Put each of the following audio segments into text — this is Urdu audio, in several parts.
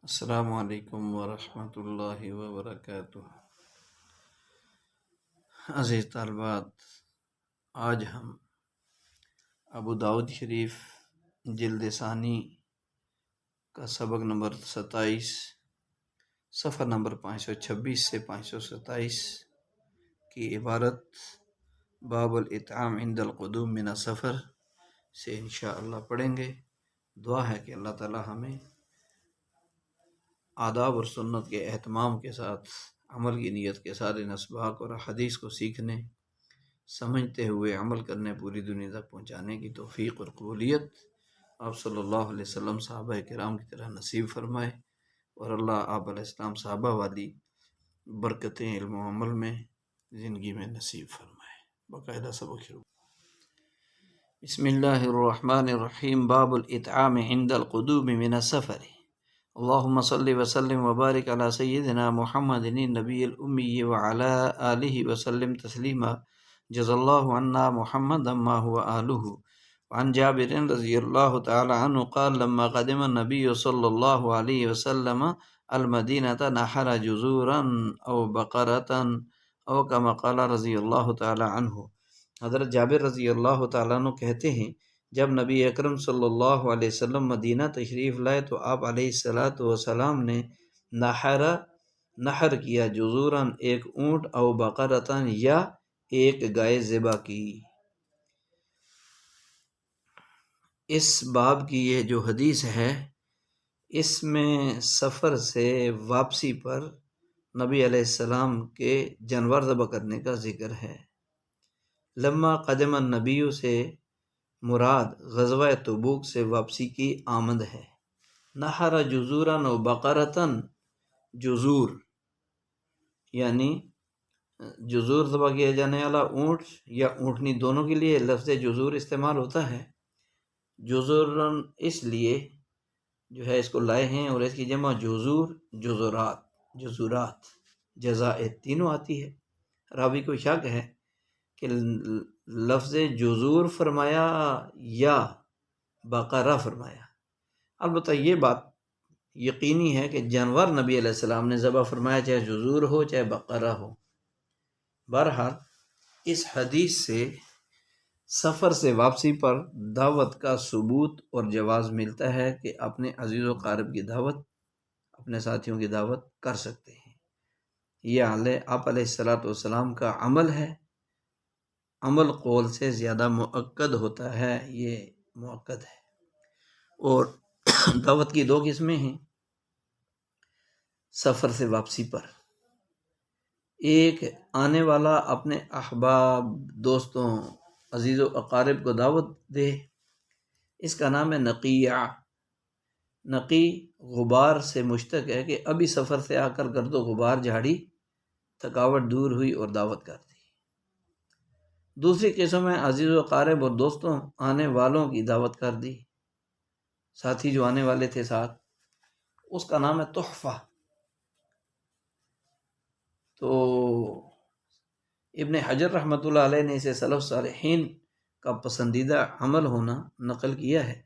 السلام علیکم ورحمۃ اللہ وبرکاتہ۔ عزیز طالبات، آج ہم ابو داؤد شریف جلد ثانی کا سبق نمبر 27 صفحہ نمبر 526 سے 527 کی عبارت باب الاطعام عند القدوم من السفر سے انشاءاللہ پڑھیں گے۔ دعا ہے کہ اللہ تعالی ہمیں آداب اور سنت کے اہتمام کے ساتھ عمل کی نیت کے ساتھ ان اسباق اور حدیث کو سیکھنے، سمجھتے ہوئے عمل کرنے، پوری دنیا تک پہنچانے کی توفیق اور قبولیت آپ صلی اللہ علیہ وسلم صحابہ کرام کی طرح نصیب فرمائے، اور اللہ آپ علیہ السلام صحابہ والی برکتیں علم و عمل میں زندگی میں نصیب فرمائے۔ باقاعدہ سبق شروع۔ بسم اللہ الرحمن الرحیم۔ باب الاطعام عند القدوم من السفر۔ اللہم صلی وسلم وبارک علی سیدنا محمد النبی الامی وعلی آلہ وسلم تسلیما۔ جزا اللہ عنا محمدا ما هو آلہ۔ وعن جابر رضی اللہ تعالی عنہ قال لما قدم النبی صلی اللہ علیہ وسلم المدینة نحر جزورا او بقرة او کما قال رضی اللہ تعالی عنہ۔ حضرت جابر رضی اللہ تعالیٰ عنہ کہتے ہیں جب نبی اکرم صلی اللہ علیہ وسلم مدینہ تشریف لائے تو آپ علیہ السلام نے نحر کیا، جزوراً ایک اونٹ، او بقرتاً یا ایک گائے ذبح کی۔ اس باب کی یہ جو حدیث ہے اس میں سفر سے واپسی پر نبی علیہ السلام کے جانور ذبح کرنے کا ذکر ہے۔ لما قدم النبی سے مراد غزوہ تبوک سے واپسی کی آمد ہے۔ نحر جزوراً و بقرتاً، جزور یعنی جزور ذبح کیا جانے والا اونٹ یا اونٹنی، دونوں کے لیے لفظ جزور استعمال ہوتا ہے۔ جزوراً اس لیے جو ہے اس کو لائے ہیں، اور اس کی جمع جزور، جزورات، جزائے تینوں آتی ہے۔ راوی کو شک ہے کہ لفظ جزور فرمایا یا بقرہ فرمایا۔ البتہ یہ بات یقینی ہے کہ جانور نبی علیہ السلام نے ذبح فرمایا، چاہے جزور ہو چاہے بقرہ ہو۔ بہرحال اس حدیث سے سفر سے واپسی پر دعوت کا ثبوت اور جواز ملتا ہے کہ اپنے عزیز و قارب کی دعوت، اپنے ساتھیوں کی دعوت کر سکتے ہیں۔ یہ آپ علیہ السلام کا عمل ہے۔ عمل قول سے زیادہ مؤکد ہوتا ہے، یہ مؤکد ہے۔ اور دعوت کی دو قسمیں ہیں سفر سے واپسی پر۔ ایک آنے والا اپنے احباب، دوستوں، عزیز و اقارب کو دعوت دے، اس کا نام ہے نقیع۔ نقی غبار سے مشتق ہے کہ ابھی سفر سے آ کر گرد و غبار جھاڑی، تھکاوٹ دور ہوئی اور دعوت کر دی۔ دوسری قسم ہے عزیز و اقارب اور دوستوں، آنے والوں کی دعوت کر دی، ساتھی جو آنے والے تھے ساتھ، اس کا نام ہے تحفہ۔ تو ابن حجر رحمۃ اللہ علیہ نے اسے سلف صالحین کا پسندیدہ عمل ہونا نقل کیا ہے،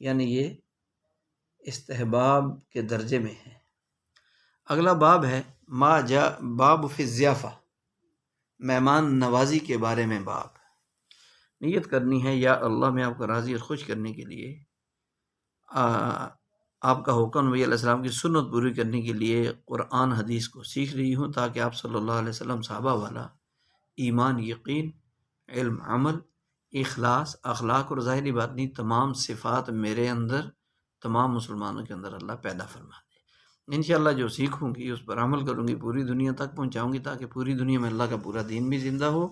یعنی یہ استحباب کے درجے میں ہے۔ اگلا باب ہے ما جاء باب فی الضیافہ، مہمان نوازی کے بارے میں باب۔ نیت کرنی ہے یا اللہ میں آپ کو راضی اور خوش کرنے کے لیے، آپ کا حکم نبی علیہ السلام کی سنت پوری کرنے کے لیے قرآن حدیث کو سیکھ رہی ہوں، تاکہ آپ صلی اللہ علیہ وسلم صحابہ والا ایمان، یقین، علم، عمل، اخلاص، اخلاق اور ظاہری باطنی تمام صفات میرے اندر، تمام مسلمانوں کے اندر اللہ پیدا فرما دے۔ انشاءاللہ جو سیکھوں گی اس پر عمل کروں گی، پوری دنیا تک پہنچاؤں گی، تاکہ پوری دنیا میں اللہ کا پورا دین بھی زندہ ہو،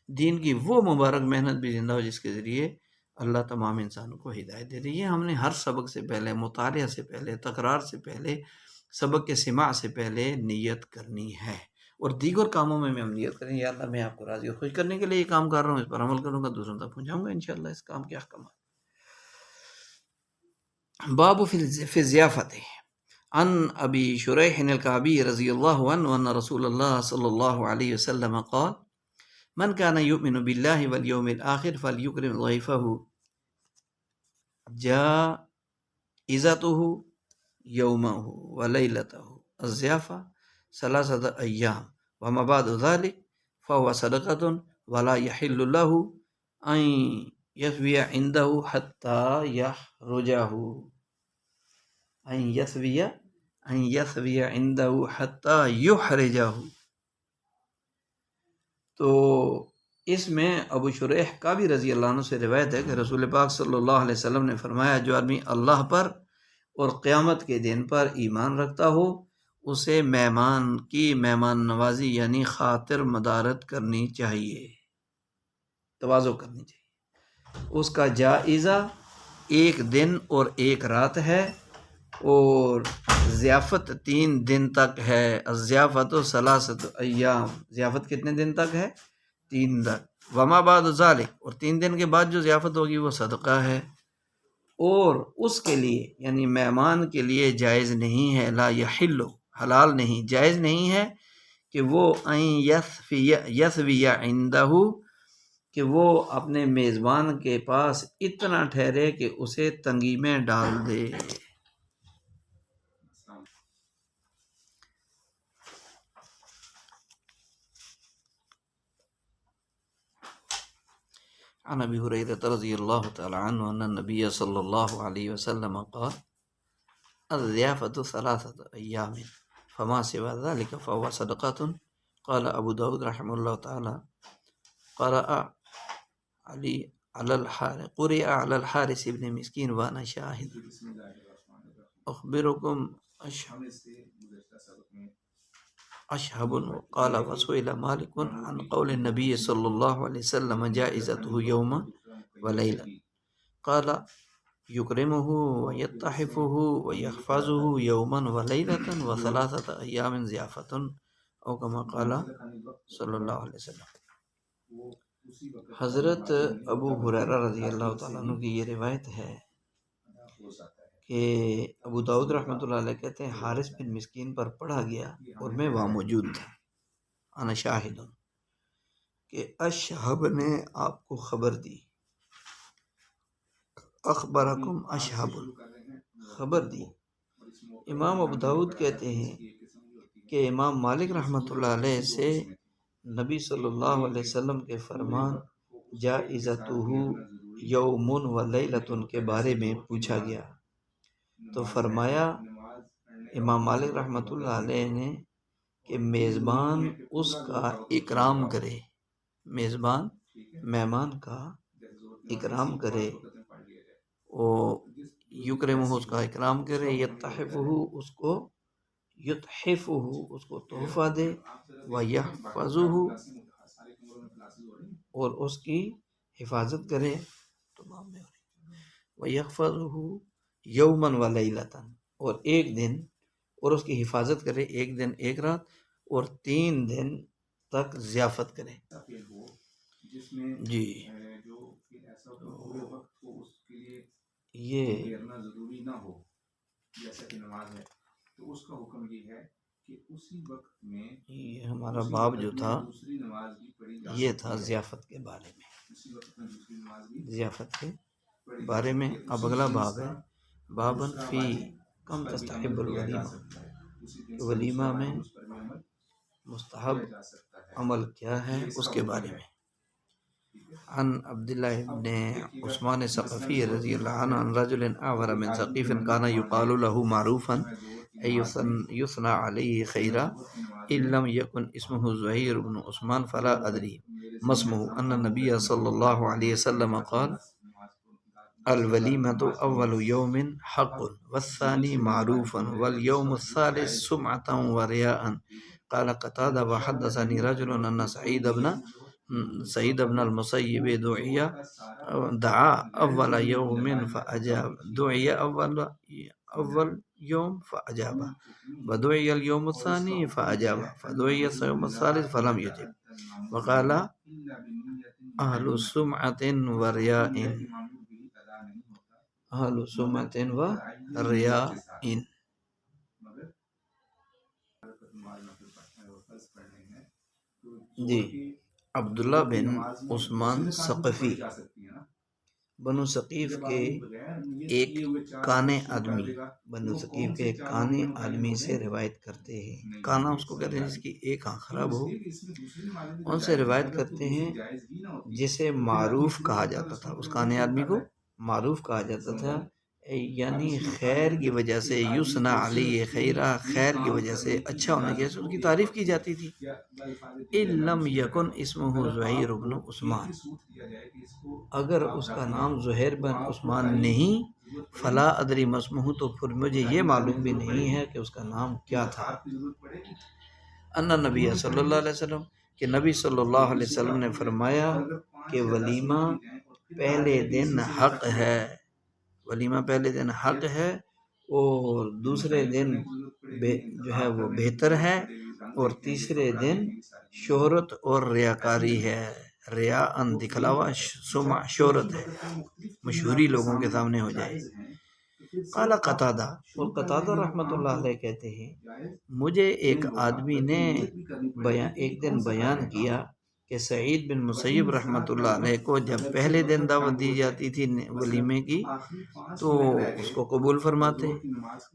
دین کی وہ مبارک محنت بھی زندہ ہو جس کے ذریعے اللہ تمام انسانوں کو ہدایت دے رہی ہے۔ ہم نے ہر سبق سے پہلے، مطالعہ سے پہلے، تکرار سے پہلے، سبق کے سماع سے پہلے نیت کرنی ہے، اور دیگر کاموں میں ہم نیت کریں یا اللہ میں آپ کو راضی اور خوش کرنے کے لیے یہ کام کر رہا ہوں، اس پر عمل کروں گا، دوسروں تک پہنچاؤں گا انشاءاللہ اس کام کے احکامات۔ باب فی الضیافۃ۔ عن ابی شریح الکعبی رضی اللہ عنہ ان رسول اللہ صلی اللہ علیہ وسلم قال من كان يؤمن بالله واليوم الآخر فليكرم ضيفه جائزته يومه وليلته الضيافة 3 أيام وما بعد ذلك فهو صدقة ولا يحل له أن يثوي عنده حتى يخرجه أن يثوي عنده حتى يحرجه. تو اس میں ابو شریح کا بھی رضی اللہ عنہ سے روایت ہے کہ رسول پاک صلی اللہ علیہ وسلم نے فرمایا جو آدمی اللہ پر اور قیامت کے دن پر ایمان رکھتا ہو اسے مہمان کی مہمان نوازی یعنی خاطر مدارت کرنی چاہیے، تواضع کرنی چاہیے. اس کا جائزہ 1 دن اور 1 رات ہے اور ضیافت 3 دن تک ہے. الضیافت 3 ایام، ضیافت کتنے دن تک ہے؟ 3 دن. وما بعد ذالک، اور 3 دن کے بعد جو ضیافت ہوگی وہ صدقہ ہے. اور اس کے لیے یعنی مہمان کے لیے جائز نہیں ہے، لا یحل، حلال نہیں، جائز نہیں ہے کہ وہ یثوی عندہ، کہ وہ اپنے میزبان کے پاس اتنا ٹھہرے کہ اسے تنگی میں ڈال دے. عن ابی ہریرہ رضی اللہ تعالی عنہ ان النبی صلی اللہ علیہ وسلم قال الضیافۃ 3 ایام فما سوى ذلك فهو صدقۃ. قال ابو داود رحمہ اللہ تعالی قرأ على الحارث بن مسکین وانا شاہد. اخبركم اشهب. قال وسئل مالك عن قول النبي صلى الله عليه وسلم جائزته يوما وليلة. قال يكرمه ويتحفه ويحفظه يوما وليلة و3 أيام ضيافة او كما قال صلی اللہ علیہ وسلم. حضرت ابو ہریرہ رضی اللہ تعالیٰ عنہ کی یہ روایت ہے کہ ابو داؤد رحمۃ اللہ علیہ کہتے ہیں حارث بن مسکین پر پڑھا گیا اور میں وہاں موجود تھا. انا شاہد، کہ اشہب نے آپ کو خبر دی. اخبرکم اشہب، خبر دی. امام ابو داؤد کہتے ہیں کہ امام مالک رحمۃ اللہ علیہ سے نبی صلی اللہ علیہ وسلم کے فرمان جائزتہ یوم و لیلۃ کے بارے میں پوچھا گیا تو فرمایا امام مالک رحمۃ اللہ علیہ نے کہ میزبان اس کا اکرام کرے، میزبان مہمان کا اکرام کرے، اور یکرمہ اس کا اکرام کرے، یتحفہ اس کو تحفہ دے، ویحفظہ اور اس کی حفاظت کرے، ویحفظہ یوما و لیلۃ اور 1 دن اور اس کی حفاظت کرے، 1 دن 1 رات اور 3 دن تک ضیافت کرے. جی یہ ضروری نہ ہو جیسا کہ نماز ہے تو اس کا حکم یہ ہے کہ اسی وقت میں یہ ہمارا باب جو تھا یہ تھا ضیافت کے بارے میں، ضیافت کے بارے میں. اب اگلا باب ہے بابن فی کم تستحب الولیمہ، ولیمہ میں مستحب عمل کیا ہے اس کے بارے میں. عن عبداللہ بن عثمان ثقفی رضی اللہ عنہ عن رجل اعور من ثقیف کان یقال له معروفا یثنى علیہ خیرا ان لم یکن اسمه زہیر بن عثمان فلا ادری ما اسمه. ان النبی صلی اللہ علیہ وسلم قال الولیمۃ اول یوم حق والثانی معروفا والیوم الثالث سمعة ورياء. قال قتادہ وحدثني رجل ان سعید بن المسیب دعا اول یوم فاجاب، دعی اول یوم فاجاب، ودعی اليوم الثانی فاجاب، فدعی اليوم الثالث فلم یجب، وقال اہل سمعة ورياء، اہل سمعة ورياء. جی عبداللہ بن عثمان ثقفی بنو ثقیف کے ایک کانے آدمی بنو ثقیف کے ایک کانے آدمی سے روایت کرتے ہیں، کانا اس کو کہتے ہیں جس کی ایک آنکھ خراب ہو، ان سے روایت کرتے ہیں جسے معروف کہا جاتا تھا، اس کانے آدمی کو معروف کہا جاتا تھا، یعنی خیر کی وجہ سے، یسنا علی خیرہ، خیر کی وجہ سے، اچھا ہونے کی وجہ سے اس کی تعریف کی جاتی تھی۔ ان لم یکن اسمہ زہیر بن عثمان، اگر اس کا نام زہیر بن عثمان نہیں، فلا ادری مسمہ، تو پھر مجھے یہ معلوم بھی نہیں ہے کہ اس کا نام کیا تھا۔ ان نبی صلی اللہ علیہ وسلم، کہ نبی صلی اللہ علیہ وسلم نے فرمایا کہ ولیمہ پہلے دن حق ہے، ولیمہ پہلے دن حق ہے، اور دوسرے دن جو ہے وہ بہتر ہے، اور تیسرے دن شہرت اور ریاکاری ہے، ریا ان دکھلاوا، سمع شہرت ہے، مشہوری لوگوں کے سامنے ہو جائے۔ قال قتادہ، اور قتادہ رحمۃ اللہ علیہ کہتے ہیں مجھے ایک آدمی نے ایک دن بیان کیا کہ سعید بن مسیب رحمۃ اللہ علیہ کو جب پہلے دن دعوت دی جاتی تھی ولیمے کی تو اس کو قبول فرماتے،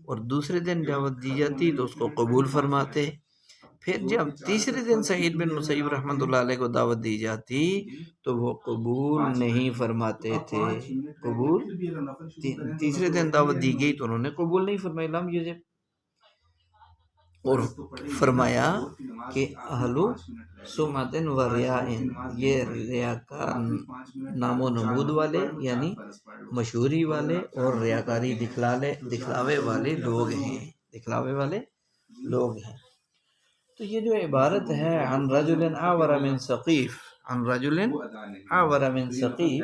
اور دوسرے دن دعوت دی جاتی تو اس کو قبول فرماتے، پھر جب تیسرے دن سعید بن مسیب رحمۃ اللہ علیہ کو دعوت دی جاتی تو وہ قبول نہیں فرماتے تھے، قبول تیسرے دن دعوت دی گئی تو انہوں نے قبول نہیں فرمائی، لم یجب، اور فرمایا کہ اہلو سمعت و ریاء، یہ ریا کا نام و نمود والے یعنی مشہوری والے اور ریاکاری دکھلاوے والے لوگ ہیں، دکھلاوے والے لوگ ہیں۔ تو یہ جو عبارت ہے عن رجل عور من ثقیف، عن رجل عور من ثقیف،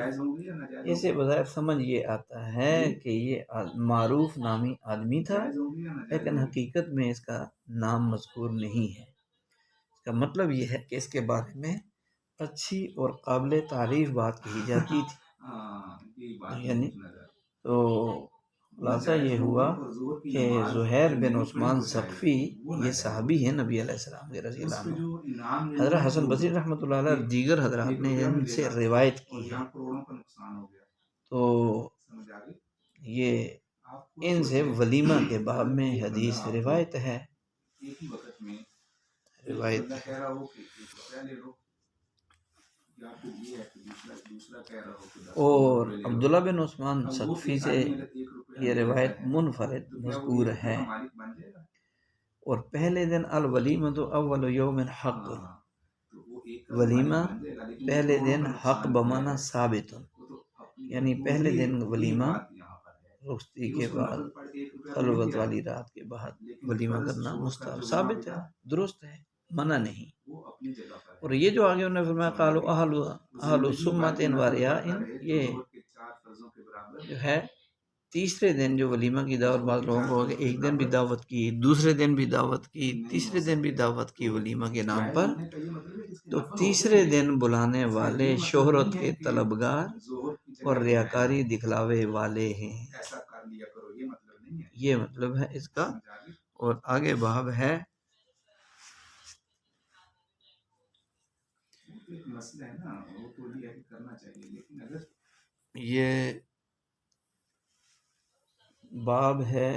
اسے بظاہر سمجھ یہ آتا ہے کہ یہ معروف نامی آدمی تھا، لیکن حقیقت میں اس کا نام مذکور نہیں ہے۔ اس کا مطلب یہ ہے کہ اس کے بارے میں اچھی اور قابل تعریف بات کہی جاتی تھی، یعنی تو خلاصہ یہ ہوا کہ زہیر بن عثمان ثقفی یہ صحابی ہیں نبی علیہ السلام کے رضی اللہ عنہ۔ حضرت حسن بصری رحمۃ اللہ علیہ دیگر حضرات نے ان سے روایت کی ہے، تو یہ ان سے ولیمہ کے باب میں حدیث روایت ہے، روایت ہے۔ اور عبداللہ بن عثمان ثقفی سے یہ روایت منفرد مذکور ہے۔ اور پہلے دن الولیمۃ اول یوم حق، ولیمہ پہلے دن حق بمانا ثابت، یعنی پہلے دن ولیمہ رخصتی کے بعد، خلوت والی رات کے بعد ولیمہ کرنا مستحب ثابت ہے، درست ہے، منع نہیں۔ اور یہ جو آگے انہوں نے فرمایا قالوا اہل سمت و ریاء، یہ جو ہے تیسرے دن جو ولیمہ کی دعوت، بعض لوگوں کو ایک دن بھی دعوت کی، دوسرے دن بھی دعوت کی، تیسرے دن بھی دعوت کی ولیمہ کے نام پر، تو تیسرے دن بلانے والے شہرت کے طلبگار اور ریاکاری دکھلاوے والے ہیں، یہ مطلب ہے اس کا۔ اور آگے باب ہے یہ باب ہے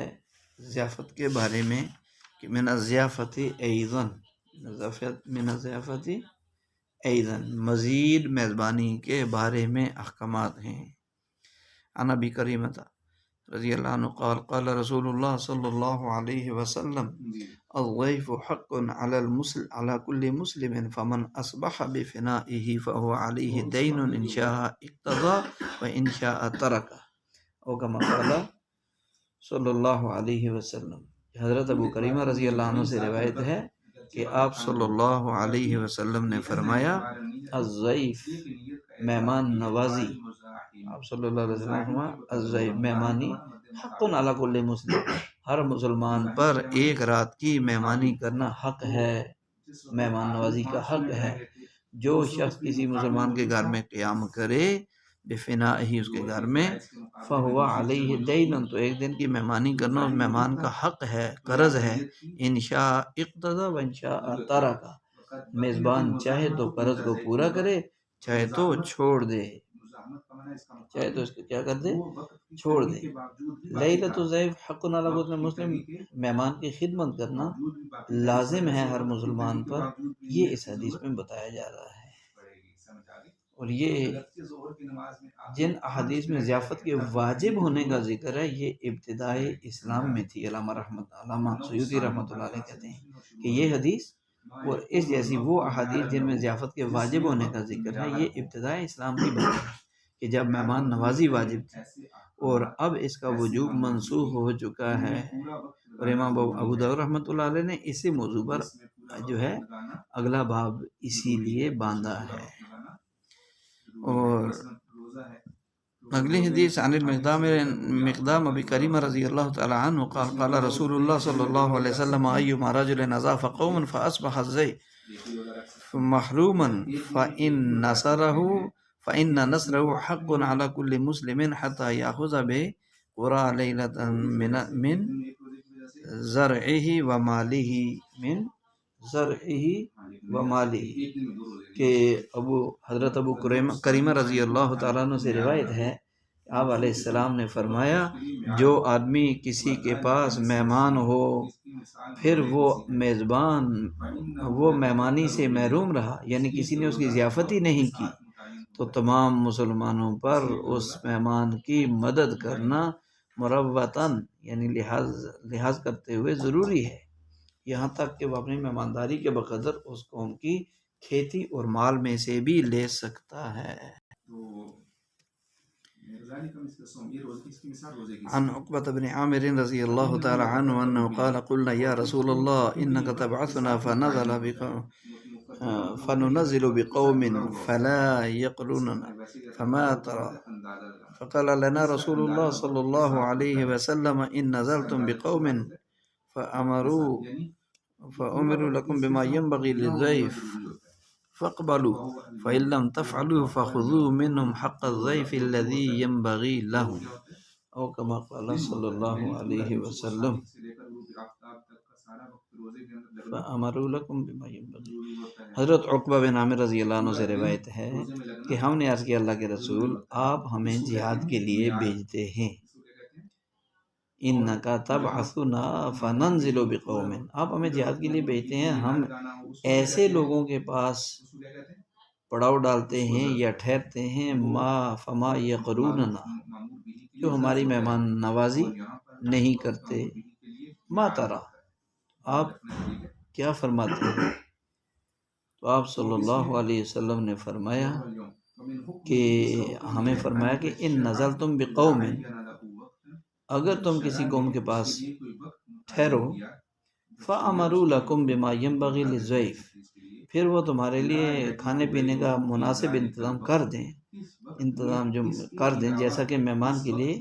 ضیافت کے بارے میں کہ من الضیافت ایضاً، من الضیافت ایضاً، مزید میزبانی کے بارے میں احکامات ہیں۔ عن ابی کریمہ رضی اللہ عنہ قال قال رسول اللہ صلی اللہ علیہ وسلم الضیف حق علی کل مسلم فمن اصبح بفنائه فهو علیہ دین ان شاء اقتضى وان شاء ترک، او کما قال صلی اللہ علیہ وسلم۔ حضرت ابو کریمہ رضی اللہ عنہ سے روایت ہے کہ آپ صلی اللہ علیہ وسلم نے فرمایا الضیف مہمان نوازی، آپ صلی اللہ علیہ وسلم نے فرمایا الضیف مہمانی حق علی کل مسلم، ہر مسلمان پر ایک رات کی مہمانی کرنا حق ہے، مہمان نوازی کا حق ہے۔ جو شخص کسی مسلمان کے گھر میں قیام کرے بفنائہ، اس کے گھر میں، فہو علیہ دین، تو ایک دن کی مہمانی کرنا اس مہمان کا حق ہے، قرض ہے، انشاء اقتضى وانشاء ترک، میزبان چاہے تو قرض کو پورا کرے، چاہے تو چھوڑ دے۔ چاہے تو اس کو کیا کر دے، چھوڑ دے۔ لیلۃ الضیف حق علی کل مسلم، مہمان کی خدمت کرنا لازم ہے ہر مسلمان پر، یہ اس حدیث میں بتایا جا رہا ہے۔ اور یہ جن احادیث میں ضیافت کے واجب ہونے کا ذکر ہے، یہ ابتدائی اسلام میں تھی۔ علامہ سیوطی رحمۃ اللہ علیہ کہتے ہیں کہ یہ حدیث اور اس جیسی وہ احادیث جن میں ضیافت کے واجب ہونے کا ذکر ہے، یہ ابتدائی اسلام کی بات ہے کہ جب مہمان نوازی واجب تھی، اور اب اس کا وجوب منسوخ ہو چکا ہے۔ اور امام ابو داؤد رحمۃ اللہ علیہ نے اسی موضوع پر جو ہے اگلا باب اسی لیے باندھا ہے۔ اور اگلی حدیث عن المقدام ابی کریمہ رضی اللہ تعالی عنہ قال قال رسول اللہ صلی اللہ علیہ وسلم ایما رجل نظاف قوم فاصبح الزئی محروما فإن نصره حق على كل مسلم حتى يأخذ بقرى ليلة من زرعه وماله کہ حضرت ابو کریمہ رضی اللہ تعالیٰ عنہ سے روایت ہے کہ آپ علیہ السلام نے فرمایا، جو آدمی کسی کے پاس مہمان ہو، پھر وہ میزبان وہ مہمانی سے محروم رہا، یعنی کسی نے اس کی ضیافت ہی نہیں کی، تو تمام مسلمانوں پر اس مہمان کی مدد کرنا مروتاً یعنی لحاظ کرتے ہوئے ضروری ہے، یہاں تک کہ وہ اپنی مہمانداری کے بقدر اس قوم کی کھیتی اور مال میں سے بھی لے سکتا ہے۔ عن عقبة بن عامر رضی اللہ تعالی عنہ انه قال قلنا یا رسول اللہ انك تبعثنا فننزل بقوم فلا يقروننا فما ترى؟ فقال لنا رسول الله صلى الله عليه وسلم ان نزلتم بقوم فأمروا لكم بما ينبغي للضيف فاقبلوا فإن لم تفعلوا فخذوا منهم حق الضيف الذي ينبغي لهم او كما قال صلی اللہ علیہ وسلم فأمروا لكم بما ينبغي۔ حضرت عقبہ بن عامر رضی اللہ عنہ سے روایت ہے کہ ہم نے عرض کیا، اللہ کے رسول آپ ہمیں جہاد کے لیے بھیجتے ہیں، انک تبعثنا فننزل بقوم، آپ ہمیں جہاد کے لیے بھیجتے ہیں، ہم ایسے لوگوں کے پاس پڑاؤ ڈالتے ہیں یا ٹھہرتے ہیں فما یقروننا، جو ہماری مہمان نوازی نہیں کرتے، ما ترى، آپ کیا فرماتے ہیں؟ تو آپ صلی اللہ علیہ وسلم نے فرمایا کہ ہمیں فرمایا کہ ان نزلتم بقوم، اگر تم کسی قوم کے پاس ٹھہرو، فَأَمَرُوا لَكُمْ بِمَا يَنبَغِي لِلضَّيْفِ، پھر وہ تمہارے لیے کھانے پینے کا مناسب انتظام کر دیں، جیسا کہ مہمان کے لیے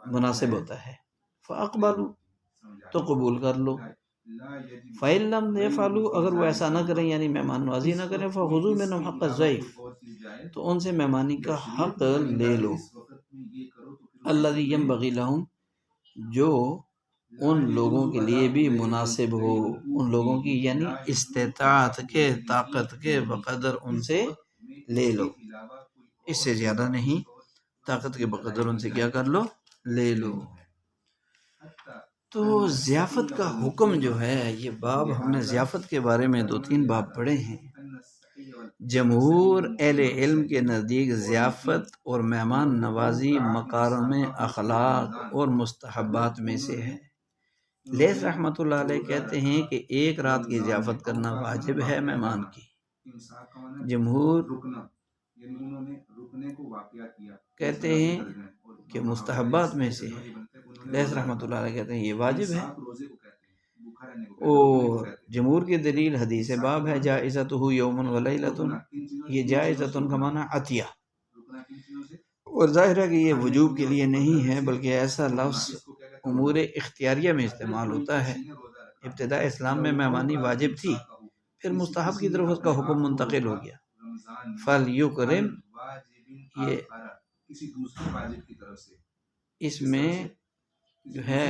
مناسب ہوتا ہے، فَأَقْبَلُوا، تو قبول کر لو، فَإِن لَمْ يَفْعَلُوا، اگر وہ ایسا نہ کریں یعنی مہمان نوازی نہ کریں، فَخُذُوا مِنْهُمْ حَقَّ الضَّيْفِ، تو ان سے مہمانی کا حق لے لو، الذی ينبغی لہم، جو ان لوگوں کے لیے بھی مناسب ہو، ان لوگوں کی یعنی استطاعت کے طاقت کے بقدر ان سے لے لو، اس سے زیادہ نہیں، طاقت کے بقدر ان سے کیا کر لو، لے لو۔ تو ضیافت کا حکم جو ہے، یہ باب ہم نے ضیافت کے بارے میں 2-3 باب پڑھے ہیں۔ جمہور اہل علم کے نزدیک ضیافت اور مہمان نوازی مکارم اخلاق اور مستحبات میں سے ہے۔ لیث رحمۃ اللہ علیہ کہتے ہیں کہ ایک رات کی ضیافت کرنا واجب ہے مہمان کی، جمہور کہتے ہیں کہ مستحبات میں سے ہے، لیث رحمۃ اللہ علیہ کہتے ہیں یہ واجب ہے، اور جمہور کی دلیل حدیث باب ہے جائزتہ یوم و لیلۃ، یہ جائزۃ کا معنی عطیہ، اور ظاہر ہے کہ یہ وجوب کے لیے نہیں ہے، بلکہ ایسا لفظ امور اختیاریہ میں استعمال ہوتا ہے۔ ابتداء اسلام میں مہمانی واجب تھی، پھر مستحب کی طرف اس کا حکم منتقل ہو گیا، فَلْيُكْرِمْ، یہ اس میں جو ہے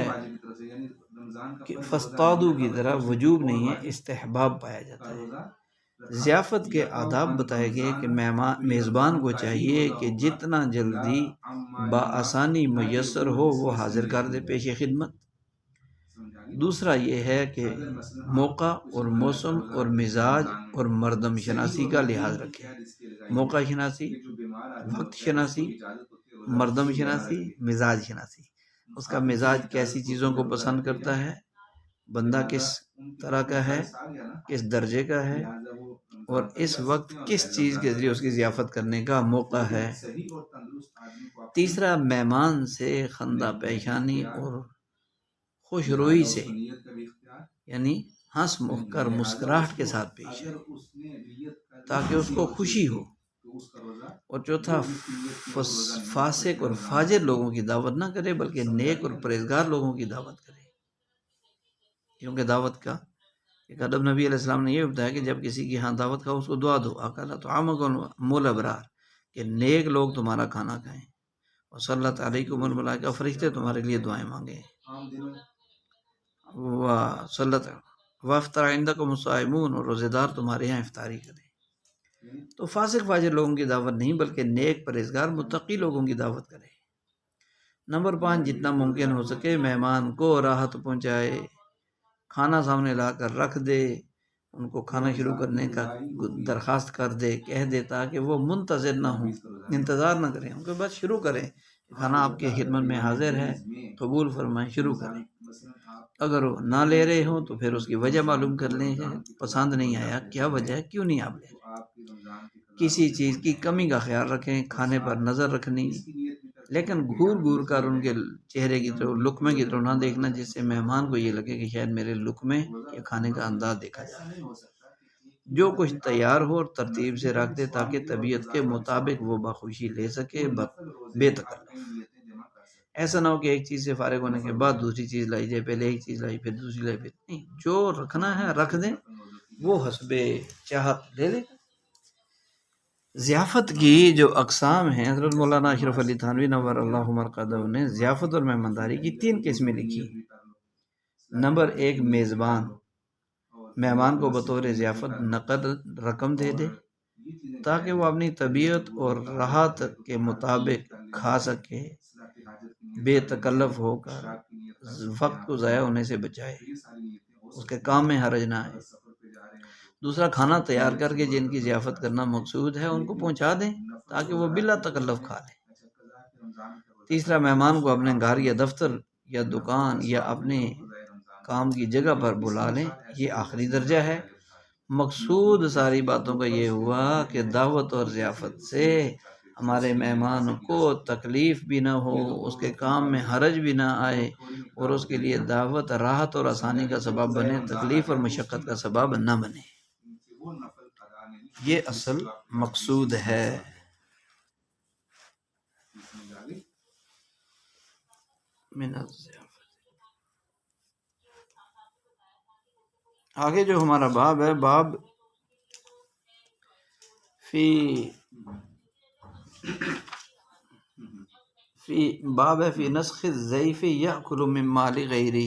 کہ فَاسْتَادُوا کی طرح وجوب نہیں ہے، استحباب پایا جاتا ہے، ضیافت کے آداب بتائے گئے کہ میزبان کو چاہیے کہ جتنا جلدی بآسانی میسر ہو وہ حاضر کر دے پیش خدمت۔ دوسرا یہ ہے کہ موقع اور موسم اور مزاج اور مردم شناسی کا لحاظ رکھے۔ موقع شناسی، وقت شناسی، مردم شناسی، مزاج شناسی۔ اس کا مزاج کیسی چیزوں کو پسند کرتا ہے، بندہ کس طرح کا ہے، کس درجے کا ہے، اور اس وقت کس چیز کے ذریعے اس کی ضیافت کرنے کا موقع ہے۔ تیسرا مہمان سے خندہ پیشانی اور خوش روئی سے، یعنی ہنس مکھ کر مسکراہٹ کے ساتھ پیش آئے تاکہ اس کو خوشی ہو۔ اور چوتھا فاسق اور فاجر لوگوں کی دعوت نہ کرے بلکہ نیک اور پرہیزگار لوگوں کی دعوت کرے، کیونکہ دعوت کا ایک ادب نبی علیہ السلام نے یہ بتایا کہ جب کسی کی ہاں دعوت کھاؤ اس کو دعا دو، اکلا طعامکم مول ابرار، کہ نیک لوگ تمہارا کھانا کھائیں، اور صلت علیکم الملائکہ، فرشتے تمہارے لیے دعائیں مانگیں، وافطر عندکم الصائمون، اور روزے دار تمہارے یہاں افطاری کریں۔ تو فاسق فاجر لوگوں کی دعوت نہیں بلکہ نیک پرہیزگار متقی لوگوں کی دعوت کرے۔ نمبر 5، جتنا ممکن ہو سکے مہمان کو راحت پہنچائے، کھانا سامنے لا کر رکھ دے، ان کو کھانا شروع کرنے کا درخواست کر دے، کہہ دے، تاکہ وہ منتظر نہ ہوں، انتظار نہ کریں، ان کے بعد شروع کریں، کھانا آپ کے خدمت میں حاضر ہے، قبول فرمائیں، شروع کریں۔ اگر وہ نہ لے رہے ہوں تو پھر اس کی وجہ معلوم کر لیں، پسند نہیں آیا، کیا وجہ ہے، کیوں نہیں آپ لے رہے۔ کسی چیز کی کمی کا خیال رکھیں، کھانے پر نظر رکھنی، لیکن گھور گھور کر ان کے چہرے کی طرف، لقمے کی طرف نہ دیکھنا، جس سے مہمان کو یہ لگے کہ شاید میرے لقمے یا کھانے کا انداز دیکھا جائے۔ جو کچھ تیار ہو اور ترتیب سے رکھ دے تاکہ طبیعت کے مطابق وہ بخوشی لے سکے، بے تکلف۔ ایسا نہ ہو کہ ایک چیز سے فارغ ہونے کے بعد دوسری چیز لائی جائے، پہلے ایک چیز لائی پھر دوسری لائی، پھر نہیں، جو رکھنا ہے رکھ دیں، وہ حسب چاہت لے لے۔ ضیافت کی جو اقسام ہیں، حضرت مولانا اشرف علی تھانوی نور اللہ مرقدہ نے ضیافت اور مہمانداری کی 3 قسمیں لکھی۔ نمبر 1، میزبان، مہمان کو بطور ضیافت نقد رقم دے دے تاکہ وہ اپنی طبیعت اور راحت کے مطابق کھا سکے، بے تکلف ہو کر، وقت کو ضائع ہونے سے بچائے، اس کے کام میں حرج نہ آئے۔ دوسرا، کھانا تیار کر کے جن کی ضیافت کرنا مقصود ہے ان کو پہنچا دیں تاکہ وہ بلا تکلف کھا لیں۔ تیسرا، مہمان کو اپنے گھر یا دفتر یا دکان یا اپنے کام کی جگہ پر بلا لیں، یہ آخری درجہ ہے۔ مقصود ساری باتوں کا یہ ہوا کہ دعوت اور ضیافت سے ہمارے مہمان کو تکلیف بھی نہ ہو، اس کے کام میں حرج بھی نہ آئے، اور اس کے لیے دعوت راحت اور آسانی کا سبب بنے، تکلیف اور مشقت کا سبب نہ بنے۔ یہ اصل مقصود ہے۔ آگے جو ہمارا باب ہے، باب فی نسخ الضیف یأکل من مال غیرہ۔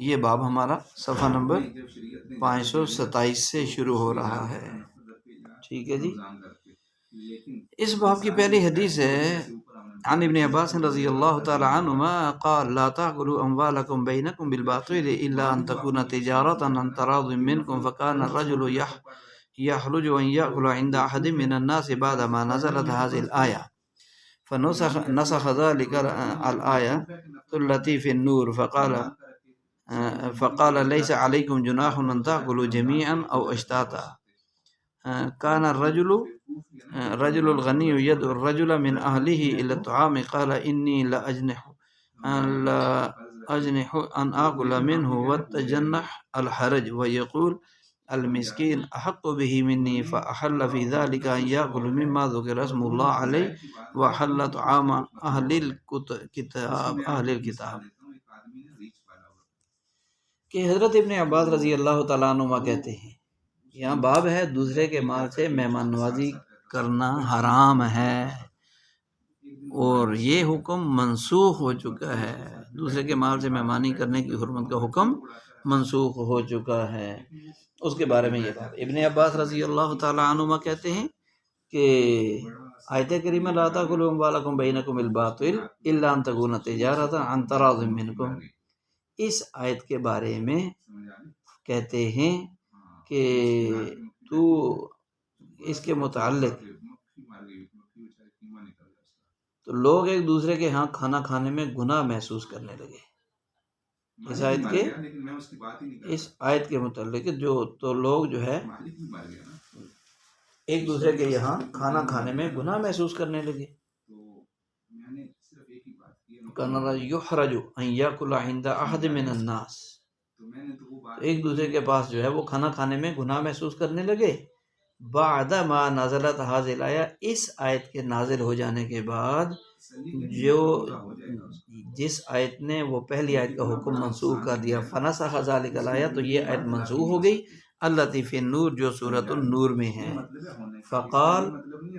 یہ باب ہمارا صفحہ نمبر 527 سے شروع ہو رہا ہے، ٹھیک ہے جی۔ اس باب کی پہلی حدیث ہے عن ابن عباس رضی اللہ تعالی عنہما قال لا تأکلوا اموالکم بینکم بالباطل الا ان تکون تجارۃ عن تراض منکم فکان الرجل يحرج ان يأكل عند احد من الناس بعد ما نزلت هذه الآية فنسخ ذلك الآية التي في النور فقال ليس عليكم جناح ان تأكلوا جميعا او اشتاتا كان رجل الغني يدعو الرجل من أهله إلى الطعام قال إني لأجنح أن آكل منه وتجنح الحرج ويقول المسكين أحق به مني فأحل في ذلك أن يأكل مما ذكر اسم الله عليه وحل طعام أهل الكتاب۔ کہ حضرت ابن عباس رضی اللہ تعالیٰ عنہ کہتے ہیں، یہاں باب ہے دوسرے کے مال سے مہمان نوازی کرنا حرام ہے، اور یہ حکم منسوخ ہو چکا ہے۔ دوسرے کے مال سے مہمانی کرنے کی حرمت کا حکم منسوخ ہو چکا ہے۔ اس کے بارے میں یہ بات ابن عباس رضی اللہ تعالیٰ عنہما کہتے ہیں کہ آیت کریمہ لا تاکلوا اموالکم بینکم بالباطل الا ان تکون تجارۃ عن تراض منکم، اس آیت کے بارے میں کہتے ہیں کہ تو اس کے متعلق تو لوگ ایک دوسرے کے ہاں کھانا کھانے میں گناہ محسوس کرنے لگے۔ اس آیت کے متعلق تو لوگ جو ہے ایک دوسرے کے یہاں کھانا کھانے میں گناہ محسوس کرنے لگے۔ یحرج ان یاکل عند احد من الناس، ایک دوسرے کے پاس جو ہے وہ کھانا کھانے میں گناہ محسوس کرنے لگے۔ بعد ما نزلت هذه الآیہ، اس آیت کے نازل ہو جانے کے بعد جس آیت نے وہ پہلی آیت کا حکم منسوخ کر دیا، فنسخ ذلک الآیہ، تو یہ آیت منسوخ ہو گئی، التی فی النور، جو سورۃ النور میں ہے۔ فقال،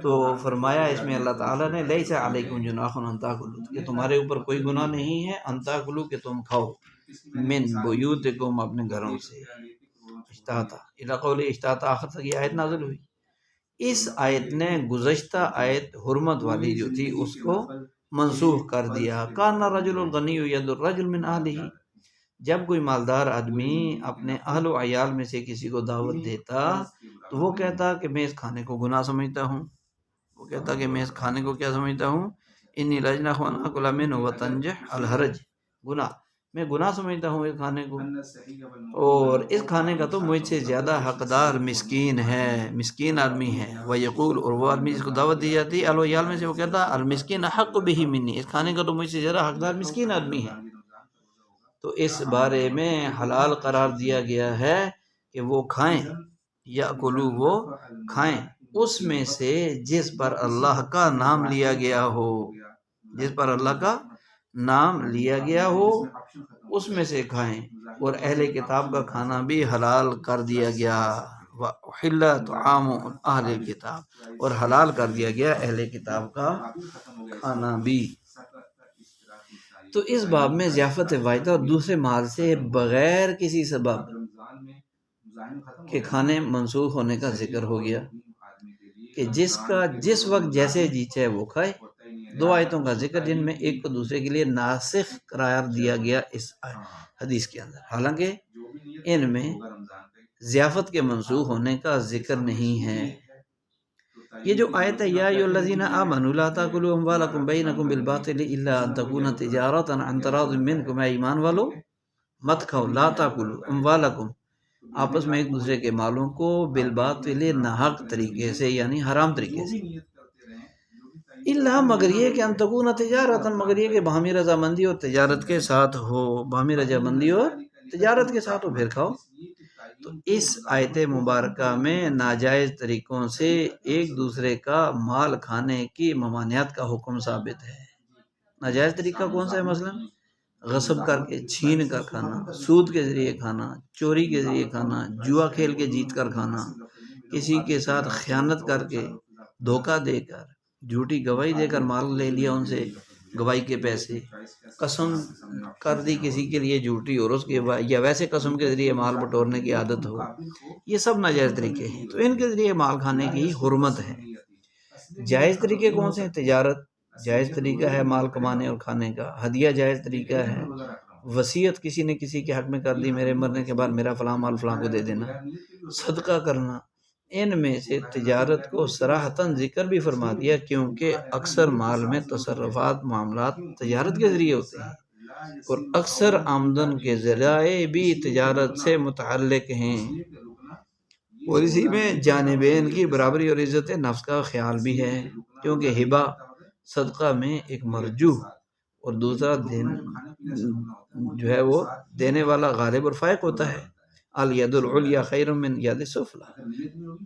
تو فرمایا اس میں اللہ تعالیٰ نے لیس علیکم جناح ان تاکلوا، کہ تمہارے اوپر کوئی گناہ نہیں ہے، ان تاکلوا، کہ تم کھاؤ، من بیوتکم، اپنے گھروں سے، اشتاتا الی قول اشتاتا، آخر تک یہ آیت نازل ہوئی۔ اس آیت نے گزشتہ آیت حرمت والی جو تھی اس کو منسوخ کر دیا۔ کان الرجل الغنی ید الرجل من اہلہ، جب کوئی مالدار آدمی اپنے اہل و عیال میں سے کسی کو دعوت دیتا تو وہ کہتا کہ میں اس کھانے کو گناہ سمجھتا ہوں، وہ کہتا کہ میں اس کھانے کو کیا سمجھتا ہوں، انی لجنح ان اکل منہ وتنجح الحرج، گناہ، میں گناہ سمجھتا ہوں اس کھانے کو، اور اس کھانے کا تو مجھ سے زیادہ حقدار مسکین ہے، مسکین آدمی ہے۔ ویقول، اور وہ آدمی جس کو دعوت دی جاتی اہل و عیال میں سے، وہ کہتا المسکین احق بہ منی، اس کھانے کا تو مجھ سے زیادہ حقدار مسکین آدمی ہے۔ تو اس بارے میں حلال قرار دیا گیا ہے کہ وہ کھائیں، یاکلوا، وہ کھائیں، اس میں سے جس پر اللہ کا نام لیا گیا ہو، جس پر اللہ کا نام لیا گیا ہو اس میں سے کھائیں، اور اہل کتاب کا کھانا بھی حلال کر دیا گیا، وَأُحِلَّ طُعَامُ أَهْلِ الْكِتَابِ، اور حلال کر دیا گیا اہل کتاب کا کھانا بھی۔ تو اس باب میں ضیافت واحدہ اور دوسرے مال سے بغیر کسی سبب کے کھانے منسوخ ہونے کا ذکر ہو گیا کہ جس وقت جیسے جی چاہے وہ کھائے۔ دو آیتوں کا ذکر جن میں ایک کو دوسرے کے لیے ناسخ قرار دیا گیا اس حدیث کے اندر، حالانکہ ان میں ضیافت کے منسوخ ہونے کا ذکر نہیں ہے۔ یہ جو آیت ہے، یا ایھا الذین آمنوا لا تاکلوا اموالکم بینکم بالباطل الا ان تکون تجارۃ عن تراض منکم، اے ایمان والو مت کھاؤ، لا تاکلوا اموالکم، آپس میں ایک دوسرے کے مالوں کو، بالباطل، ناحق طریقے سے، یعنی حرام طریقے سے، الا، مگر یہ کہ ان تکون تجارۃ، مگر یہ کہ باہمی رضامندی اور تجارت کے ساتھ ہو، باہمی رضامندی اور تجارت کے ساتھ ہو، پھر کھاؤ۔ تو اس آیت مبارکہ میں ناجائز طریقوں سے ایک دوسرے کا مال کھانے کی ممانعت کا حکم ثابت ہے۔ ناجائز طریقہ کون سا ہے؟ مثلا غصب کر کے، چھین کر کھانا، سود کے ذریعے کھانا، چوری کے ذریعے کھانا، جوا کھیل کے جیت کر کھانا، کسی کے ساتھ خیانت کر کے، دھوکہ دے کر، جھوٹی گواہی دے کر مال لے لیا ان سے، گواہی کے پیسے، قسم کر دی کسی کے لیے جھوٹی اور اس کے یا ویسے قسم کے ذریعے مال بٹورنے کی عادت ہو، یہ سب ناجائز طریقے ہیں۔ تو ان کے ذریعے مال کھانے کی حرمت ہے۔ جائز طریقے کون سے ہیں؟ تجارت جائز طریقہ ہے مال کمانے اور کھانے کا، ہدیہ جائز طریقہ ہے، وصیت کسی نے کسی کے حق میں کر دی، میرے مرنے کے بعد میرا فلاں مال فلاں کو دے دینا، صدقہ کرنا، ان میں سے تجارت کو صراحتاً ذکر بھی فرما دیا کیونکہ اکثر مال میں تصرفات، معاملات تجارت کے ذریعے ہوتے ہیں، اور اکثر آمدن کے ذرائع بھی تجارت سے متعلق ہیں، اور اسی میں جانبین کی برابری اور عزت نفس کا خیال بھی ہے، کیونکہ ہبہ صدقہ میں ایک مرجوح اور دوسرا دین جو ہے وہ دینے والا غالب اور فائق ہوتا ہے، الید العلیٰ خیر من ید السفلی۔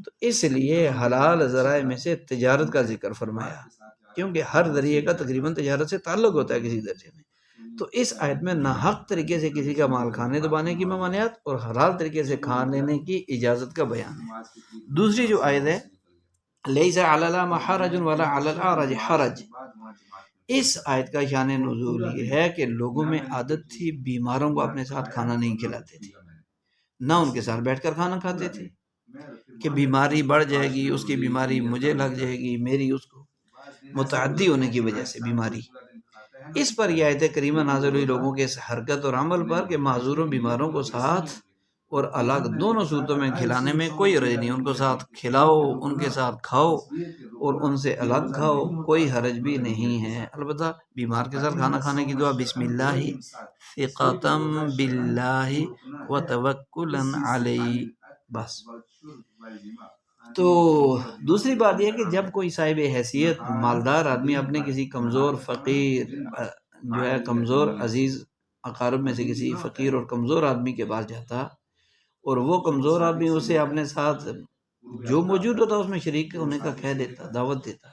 تو اس لیے حلال ذرائع میں سے تجارت کا ذکر فرمایا، کیونکہ ہر ذریعے کا تقریباً تجارت سے تعلق ہوتا ہے کسی درجے میں۔ تو اس آیت میں ناحق طریقے سے کسی کا مال کھانے دبانے کی ممانعت اور حلال طریقے سے کھا لینے کی اجازت کا بیان ہے۔ دوسری جو آیت ہے، لیس علی الاعمى حرج ولا علی الاعرج حرج، اس آیت کا شان نزول یہ ہے کہ لوگوں میں عادت تھی بیماروں کو اپنے ساتھ کھانا نہیں کھلاتے تھے، نہ ان کے ساتھ بیٹھ کر کھانا کھاتے تھے کہ بیماری بڑھ جائے گی، اس کی بیماری مجھے لگ جائے گی، میری اس کو متعدی ہونے کی وجہ سے بیماری۔ اس پر یہ آیت کریمہ نازل ہوئی لوگوں کے اس حرکت اور عمل پر کہ معذوروں بیماروں کو ساتھ اور الگ دونوں صورتوں میں کھلانے میں کوئی حرج نہیں، ان کو ساتھ کھلاؤ، ان کے ساتھ کھاؤ اور ان سے الگ کھاؤ، کوئی حرج بھی نہیں ہے۔ البتہ بیمار کے ساتھ کھانا کھانے کی دعا بسم اللہ ثقۃ باللہ وتوکلا علیہ، بس۔ تو دوسری بات یہ کہ جب کوئی صاحب حیثیت مالدار آدمی اپنے کسی کمزور فقیر جو ہے کمزور عزیز اقارب میں سے کسی فقیر اور کمزور آدمی کے پاس جاتا اور وہ کمزور آدمی اسے اپنے ساتھ جو موجود ہوتا اس میں شریک ہونے کا کہہ دیتا، دعوت دیتا،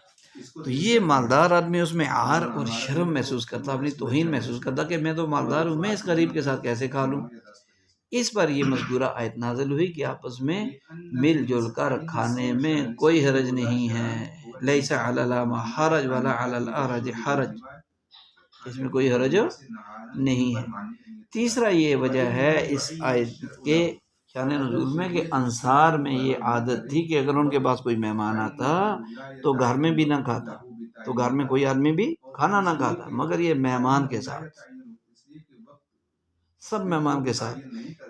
تو یہ مالدار آدمی اس میں عار اور شرم محسوس کرتا، اپنی توہین محسوس کرتا کہ میں تو مالدار ہوں، میں اس غریب کے ساتھ کیسے کھا لوں۔ اس پر یہ مذکورہ آیت نازل ہوئی کہ آپس میں مل جل کر کھانے میں کوئی حرج نہیں ہے، لیس علی الاعمى حرج ولا علی الاعرج حرج، اس میں کوئی حرج نہیں ہے۔ تیسرا یہ وجہ ہے اس آیت کے شان نزول میں کہ انصار میں یہ عادت تھی کہ اگر ان کے پاس کوئی مہمان آتا تو گھر میں بھی نہ کھاتا، تو گھر میں کوئی آدمی بھی کھانا نہ کھاتا، مگر یہ مہمان کے ساتھ، سب مہمان کے ساتھ۔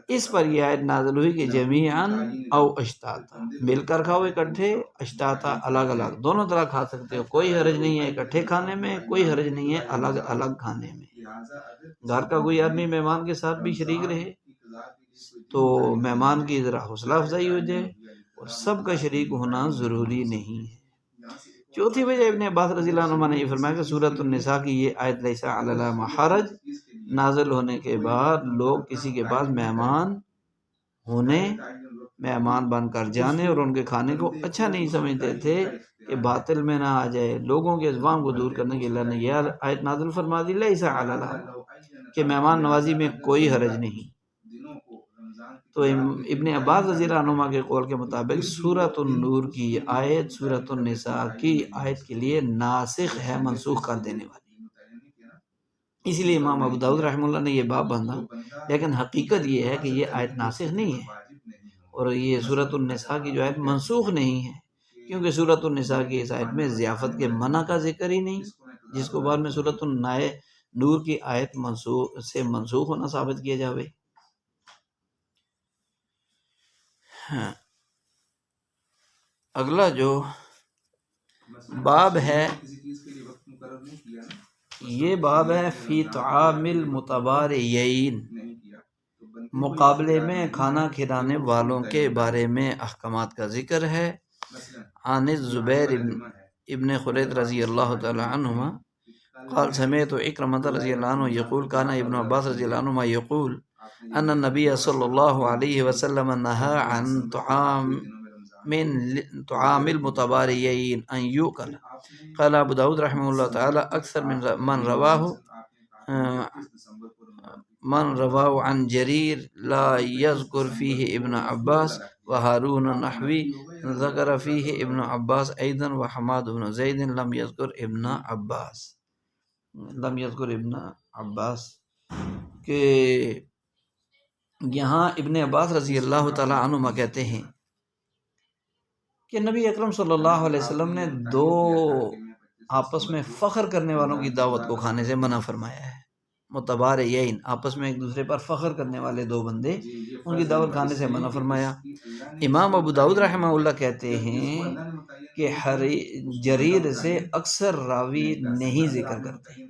اس پر یہ آیت نازل ہوئی کہ جمیعاً او اشتاتا، مل کر کھاؤ اکٹھے، اشتاتا الگ الگ، دونوں طرح کھا سکتے ہو، کوئی حرج نہیں ہے اکٹھے کھانے میں، کوئی حرج نہیں ہے الگ الگ کھانے میں۔ گھر کا کوئی آدمی مہمان کے ساتھ بھی شریک رہے تو مہمان کی ذرا حوصلہ افزائی ہو جائے، اور سب کا شریک ہونا ضروری نہیں ہے۔ چوتھی وجہ ابن عباس رضی اللہ عنہ نے یہ فرمایا کہ سورۃ النساء کی یہ آیت لیس علی الاعمى حرج نازل ہونے کے بعد لوگ کسی کے پاس مہمان ہونے، مہمان بن کر جانے اور ان کے کھانے کو اچھا نہیں سمجھتے تھے کہ باطل میں نہ آ جائے، لوگوں کے ازوام کو دور کرنے کے لیے اللہ نے یہ آیت نازل فرما دی لیس علی الاعمى کہ مہمان نوازی میں کوئی حرج نہیں۔ تو ابن عباس رضی اللہ عنہ کے قول کے مطابق سورۃ النور کی آیت سورۃ النساء کی آیت کے لیے ناسخ ہے، منسوخ کر دینے والی، اسی لیے امام ابو داؤد رحمہ اللہ نے یہ باب باندھا، لیکن حقیقت یہ ہے کہ یہ آیت ناسخ نہیں ہے اور یہ سورۃ النساء کی جو آیت منسوخ نہیں ہے، کیونکہ سورۃ النساء کی اس آیت میں ضیافت کے منع کا ذکر ہی نہیں، جس کو بعد میں سورۃ النور کی آیت منسوخ ہونا ثابت کیا جاوے۔ اگلا جو باب ہے یہ باب ہے فی طعام المتبارئین، مقابلے میں کھانا کھلانے والوں کے بارے میں احکامات کا ذکر ہے۔ عن الزبیر ابن خلید رضی اللہ تعالی عنہما قال سمعت اکرمۃ رضی اللہ عنہ یقول کان ابن عباس رضی اللہ عنہما یقول ان النبی صلی اللہ علیہ وسلم نہى عن طعام المتبارئین ان یؤکل۔ قال ابو داود رحمہ اللہ تعالی اکثر من رواہ عن جریر لا یذکر فیہ ابن عباس وہارون النحوی ذکر فیہ ابن عباس ایضا وحماد بن زید لم یذکر ابن عباس کہ یہاں ابن عباس رضی اللہ تعالی عنہما کہتے ہیں کہ نبی اکرم صلی اللہ علیہ وسلم نے دو آپس میں فخر کرنے والوں کی دعوت کو کھانے سے منع فرمایا ہے۔ متبارئین آپس میں ایک دوسرے پر فخر کرنے والے دو بندے، ان کی دعوت کھانے سے منع فرمایا۔ امام ابو داؤد رحمہ اللہ کہتے ہیں کہ جریر سے اکثر راوی نہیں ذکر کرتے،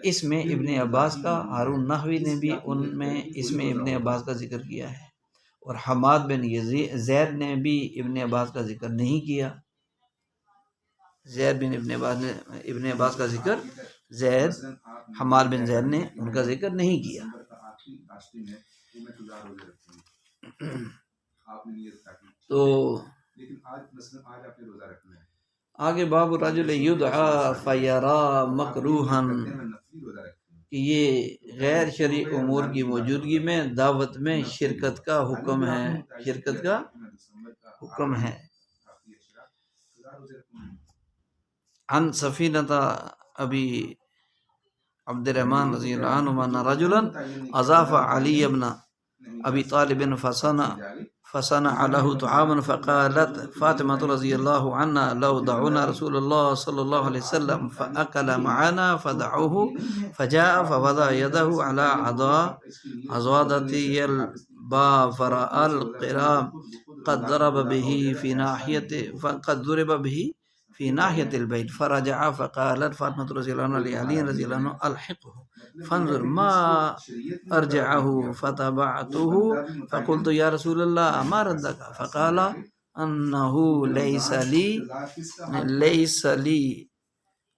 اس میں ابن عباس کا، ہارون نحوی نے بھی اس میں ابن عباس کا ذکر کیا ہے، اور حماد بن زید نے بھی ابن عباس کا ذکر نہیں کیا۔ زید بن ابن عباس کا ذکر حماد بن زید نے ان کا ذکر نہیں کیا۔ تو آگے باب الرجل یدعا فیرا مکروہا، کہ یہ غیر شرعی امور کی موجودگی میں دعوت میں شرکت کا حکم ہے۔ عن سفینۃ ابی عبد الرحمن رضی اللہ عنہ ان رجلا اضاف علی ابن ابی طالب فصنع له طعاما فقالت فاطمة رضی اللہ عنہ لو دعونا رسول اللہ صلی اللہ علیہ وسلم فأكل معنا فدعوه فجاء فوضع يده على عضادتي الباب فرأى القرام قد ضرب به في ناحية البيت فرجع فقالت فاطمة رضي الله عنها لعلي رضي الله عنه ألحقه فانظر ما أرجعه فتبعته فقلت يا رسول الله ما ردك فقال أنه ليس لي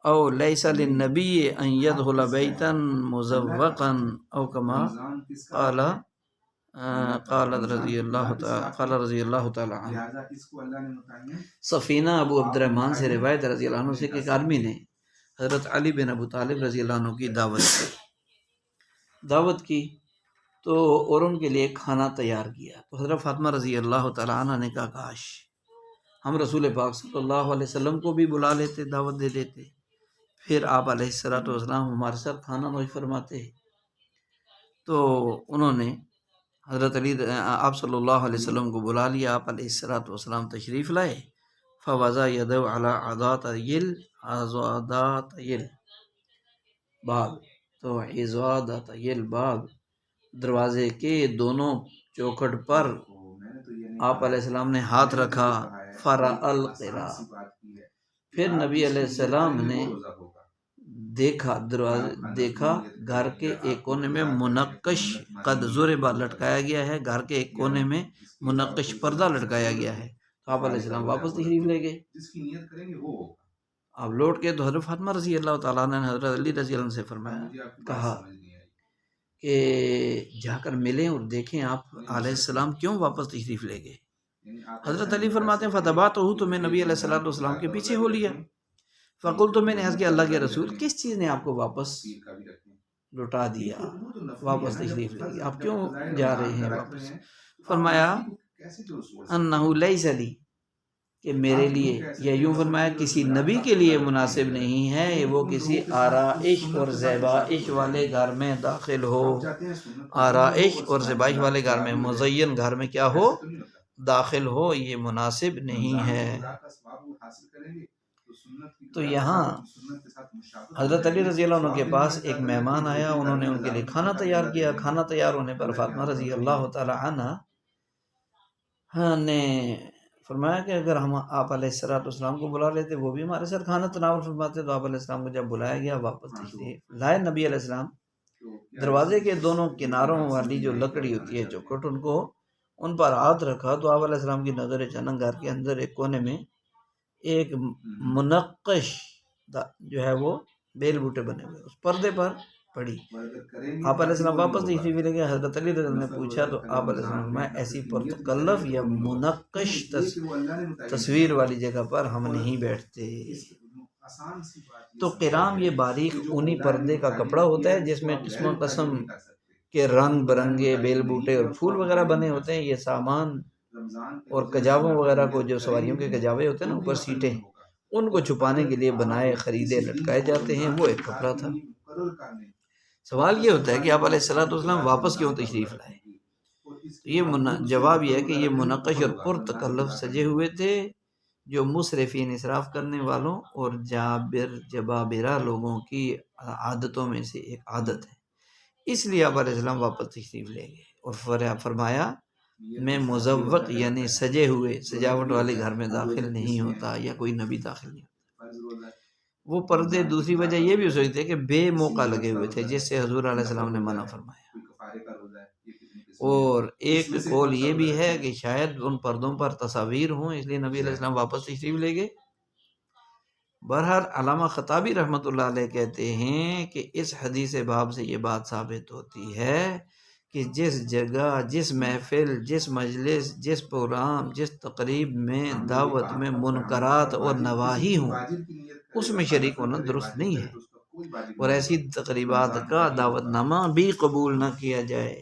أو ليس للنبي أن يدخل بيتا مزوقا أو كما قال رضی اللہ تعالی عنہ۔ سفینہ ابو عبد الرحمن سے روایت رضی اللہ عنہ سے کہ ایک آدمی نے حضرت علی بن ابو طالب رضی اللہ عنہ کی دعوت کی تو اور ان کے لیے کھانا تیار کیا، تو حضرت فاطمہ رضی اللہ تعالی عنہ نے کہا کاش ہم رسول پاک صلی اللہ علیہ وسلم کو بھی بلا لیتے، دعوت دے دیتے، پھر آپ علیہ السلام ہمارے ساتھ کھانا نوش فرماتے۔ تو انہوں نے حضرت علی آپ صلی اللہ علیہ وسلم کو بلا لیا، آپ علیہ السلام تشریف لائے، فوضع یدہ علی عضادتي الباب، تو عضادتي الباب دروازے کے دونوں چوکھٹ پر آپ علیہ السلام نے ہاتھ رکھا، فرأى القرا، پھر نبی علیہ السلام نے دیکھا گھر کے ایک کونے میں منقش قد ضرب لٹکایا گیا ہے، گھر کے ایک کونے میں منقش پردہ لٹکایا گیا ہے، تو آپ علیہ السلام واپس تشریف لے گئے۔ آپ لوٹ کے تو حضرت فاطمہ رضی اللہ تعالیٰ نے حضرت علی رضی اللہ عنہ سے فرمایا، کہا کہ جا کر ملیں اور دیکھیں آپ علیہ السلام کیوں واپس تشریف لے گئے۔ حضرت علی فرماتے ہیں فتبعتہ، تو میں نبی علیہ السلام کے پیچھے ہو لیا، فقلت، تو میں نے عرض کیا اللہ کے رسول کس چیز نے آپ کو واپس لوٹا دیا، واپس تشریف لے گیا، آپ کیوں جا رہے ہیں واپس؟ فرمایا انہ لیس لی، کہ میرے لیے، یا یوں فرمایا کسی نبی کے لیے مناسب نہیں ہے وہ کسی آرائش اور زیبائش والے گھر میں داخل ہو، آرائش اور زیبائش والے گھر میں، مزین گھر میں کیا ہو، داخل ہو، یہ مناسب نہیں ہے۔ تو یہاں حضرت علی رضی اللہ عنہ کے پاس ایک مہمان آیا، انہوں نے ان کے لیے کھانا تیار کیا، کھانا تیار ہونے پر فاطمہ رضی اللہ تعالی عنہ نے فرمایا کہ اگر ہم آپ علیہ السلام کو بلا لیتے، وہ بھی ہمارے ساتھ کھانا تناول فرماتے، تو آپ علیہ السلام کو جب بلایا گیا واپس تشریف لائے۔ نبی علیہ السلام دروازے کے دونوں کناروں والی جو لکڑی ہوتی ہے چوکھٹ، ان پر ہاتھ رکھا، تو آپ علیہ السلام کی نظر اچانک گھر کے اندر ایک کونے میں ایک منقش جو ہے وہ بیل بوٹے بنے ہوئے اس پردے پر پڑی۔ آپ علیہ السلام واپس تشریف لے گئے، حضرت علی رضی اللہ عنہ نے پوچھا تو آپ علیہ السلام میں ایسی پرتکلف یا منقش تصویر والی جگہ پر ہم نہیں بیٹھتے۔ تو قرام یہ باریک اونی پردے کا کپڑا ہوتا ہے جس میں قسم و قسم کے رنگ برنگے بیل بوٹے اور پھول وغیرہ بنے ہوتے ہیں۔ یہ سامان اور کجاووں وغیرہ کو، جو سواریوں کے کجاوے ہوتے ہیں نا اوپر سیٹیں، ان کو چھپانے کے لیے بنائے خریدے لٹکائے جاتے ہیں، وہ ایک کپڑا تھا۔ سوال یہ ہوتا ہے کہ آپ علیہ السلام واپس کیوں تشریف لائے؟ یہ جواب یہ ہے کہ یہ منقش اور پرتکلف سجے ہوئے تھے، جو مصرفین، اسراف کرنے والوں اور جبابرہ لوگوں کی عادتوں میں سے ایک عادت ہے، اس لیے آپ علیہ السلام واپس تشریف لے گئے اور فرمایا میں مزوق یعنی سجے ہوئے، سجاوٹ والے گھر میں داخل نہیں ہوتا، یا کوئی نبی داخل نہیں ہوتا۔ وہ پردے دوسری وجہ یہ بھی ہو سکتی ہے کہ بے موقع لگے ہوئے تھے، جس سے حضور علیہ السلام نے منع فرمایا، اور ایک قول یہ بھی ہے کہ شاید ان پردوں پر تصاویر ہوں، اس لیے نبی علیہ السلام واپس تشریف لے گئے۔ بہرحال علامہ خطابی رحمۃ اللہ علیہ کہتے ہیں کہ اس حدیث باب سے یہ بات ثابت ہوتی ہے کہ جس جگہ، جس محفل، جس مجلس، جس پروگرام، جس تقریب میں دعوت میں منکرات اور نواہی ہوں، اس میں شریک ہونا درست نہیں ہے، اور ایسی تقریبات کا دعوت نامہ بھی قبول نہ کیا جائے۔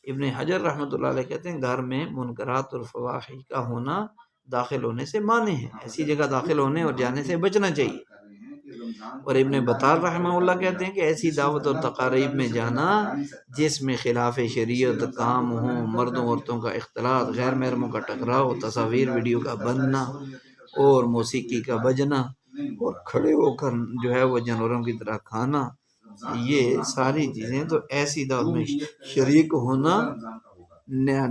ابن حجر رحمۃ اللہ علیہ کہتے ہیں گھر میں منکرات اور فواحش کا ہونا داخل ہونے سے مانے ہیں، ایسی جگہ داخل ہونے اور جانے سے بچنا چاہیے۔ اور ابن بطال رحمہ اللہ کہتے ہیں کہ ایسی دعوت اور تقاریب میں جانا جس میں خلاف شریعت کام ہوں، مردوں عورتوں کا اختلاط، غیر محرموں کا ٹکراؤ، تصاویر ویڈیو کا بننا اور موسیقی کا بجنا اور کھڑے ہو کر جو ہے وہ جانوروں کی طرح کھانا، یہ ساری چیزیں تو ایسی دعوت میں شریک ہونا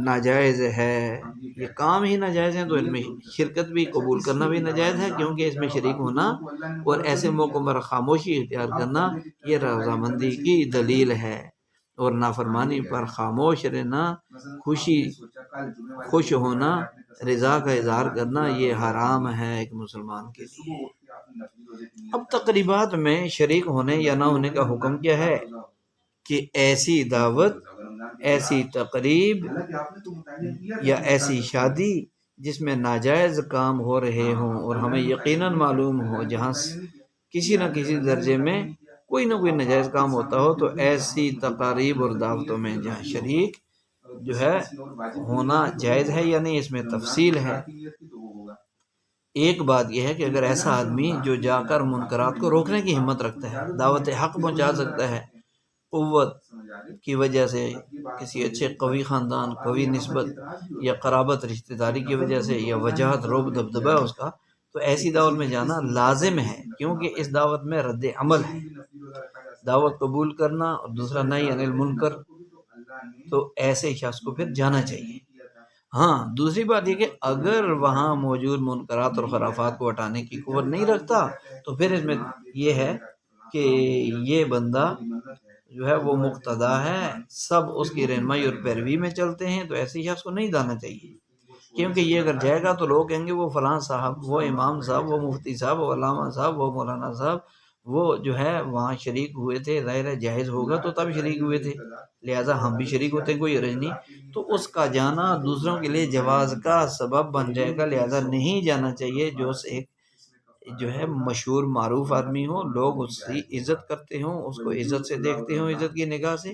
ناجائز ہے۔ یہ کام ہی ناجائز ہیں تو ان میں شرکت بھی قبول کرنا بھی ناجائز ہے، کیونکہ اس میں شریک ہونا اور ایسے موقعوں پر خاموشی اختیار کرنا یہ رضامندی کی دلیل ہے، اور نافرمانی پر خاموش رہنا، خوش ہونا، رضا کا اظہار کرنا یہ حرام ہے ایک مسلمان کے لیے۔ اب تقریبات میں شریک ہونے یا نہ ہونے کا حکم کیا ہے کہ ایسی دعوت، ایسی تقریب یا ایسی شادی جس میں ناجائز کام ہو رہے ہوں اور ہمیں یقیناً معلوم ہو جہاں کسی نہ کسی درجے میں کوئی نہ کوئی ناجائز کام ہوتا ہو، تو ایسی تقاریب اور دعوتوں میں جہاں شریک جو ہے ہونا جائز ہے یا نہیں، اس میں تفصیل ہے۔ ایک بات یہ ہے کہ اگر ایسا آدمی جو جا کر منکرات کو روکنے کی ہمت رکھتا ہے، دعوت حق پہنچا سکتا ہے، قوت کی وجہ سے، کسی اچھے قوی خاندان، قوی نسبت یا قرابت رشتہ داری کی وجہ سے، یا وجاہت، رعب، دبدبہ ہے اس کا، تو ایسی دعوت میں جانا لازم ہے، کیونکہ اس دعوت میں رد عمل ہے، دعوت قبول کرنا اور دوسرا نہی عن المنکر، تو ایسے شخص کو پھر جانا چاہیے۔ ہاں، دوسری بات یہ کہ اگر وہاں موجود منکرات اور خرافات کو ہٹانے کی قوت نہیں رکھتا، تو پھر اس میں یہ ہے کہ یہ بندہ جو ہے وہ مقتدا ہے، سب اس کی رہنمائی اور پیروی میں چلتے ہیں، تو ایسے شخص کو نہیں جانا چاہیے، کیونکہ یہ اگر جائے گا تو لوگ کہیں گے وہ فلاں صاحب، وہ امام صاحب، وہ مفتی صاحب، وہ علامہ صاحب، وہ مولانا صاحب، وہ جو ہے وہاں شریک ہوئے تھے، ظاہر ہے جائز ہوگا تو تب شریک ہوئے تھے، لہٰذا ہم بھی شریک ہوتے ہیں، کوئی حرج نہیں، تو اس کا جانا دوسروں کے لیے جواز کا سبب بن جائے گا، لہٰذا نہیں جانا چاہیے۔ جو ہے مشہور معروف آدمی ہو، لوگ اس کی عزت کرتے ہوں، اس کو عزت سے دیکھتے ہوں، عزت کی نگاہ سے،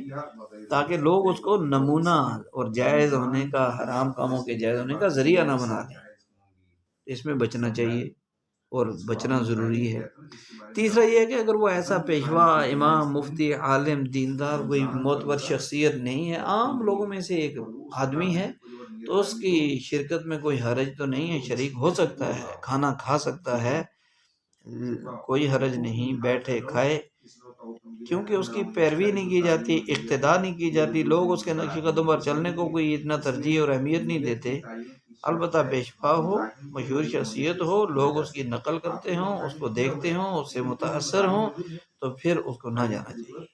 تاکہ لوگ اس کو نمونہ اور جائز ہونے کا، حرام کاموں کے جائز ہونے کا ذریعہ نہ بنا لیں، اس میں بچنا چاہیے اور بچنا ضروری ہے۔ تیسرا یہ ہے کہ اگر وہ ایسا پیشوا، امام، مفتی، عالم، دیندار، کوئی معتبر شخصیت نہیں ہے، عام لوگوں میں سے ایک آدمی ہے، تو اس کی شرکت میں کوئی حرج تو نہیں ہے، شریک ہو سکتا ہے، کھانا کھا سکتا ہے، کوئی حرج نہیں، بیٹھے کھائے، کیونکہ اس کی پیروی نہیں کی جاتی، اقتداء نہیں کی جاتی، لوگ اس کے نقش قدم پر چلنے کو کوئی اتنا ترجیح اور اہمیت نہیں دیتے۔ البتہ پیشوا ہو، مشہور شخصیت ہو، لوگ اس کی نقل کرتے ہوں، اس کو دیکھتے ہوں، اس سے متاثر ہوں، تو پھر اس کو نہ جانا چاہیے۔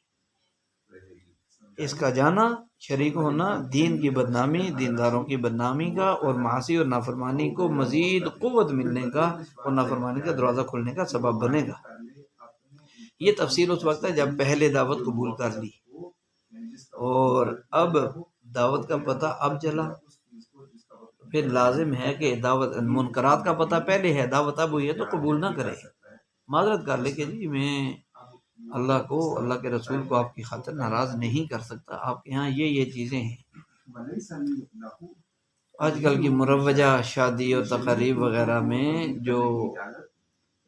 اس کا جانا، شریک ہونا دین کی بدنامی، دینداروں کی بدنامی کا اور معاصی اور نافرمانی کو مزید قوت ملنے کا اور نافرمانی کا دروازہ کھلنے کا سبب بنے گا۔ یہ تفصیل اس وقت ہے جب پہلے دعوت قبول کر لی اور اب دعوت کا پتہ اب چلا، پھر لازم ہے کہ دعوت منکرات کا پتہ پہلے ہے، دعوت اب ہوئی ہے تو قبول نہ کرے، معذرت کر لے کہ جی میں اللہ کو، اللہ کے رسول کو آپ کی خاطر ناراض نہیں کر سکتا، آپ کے یہاں یہ چیزیں ہیں۔ آج کل کی مروجہ شادی اور تقاریب وغیرہ میں جو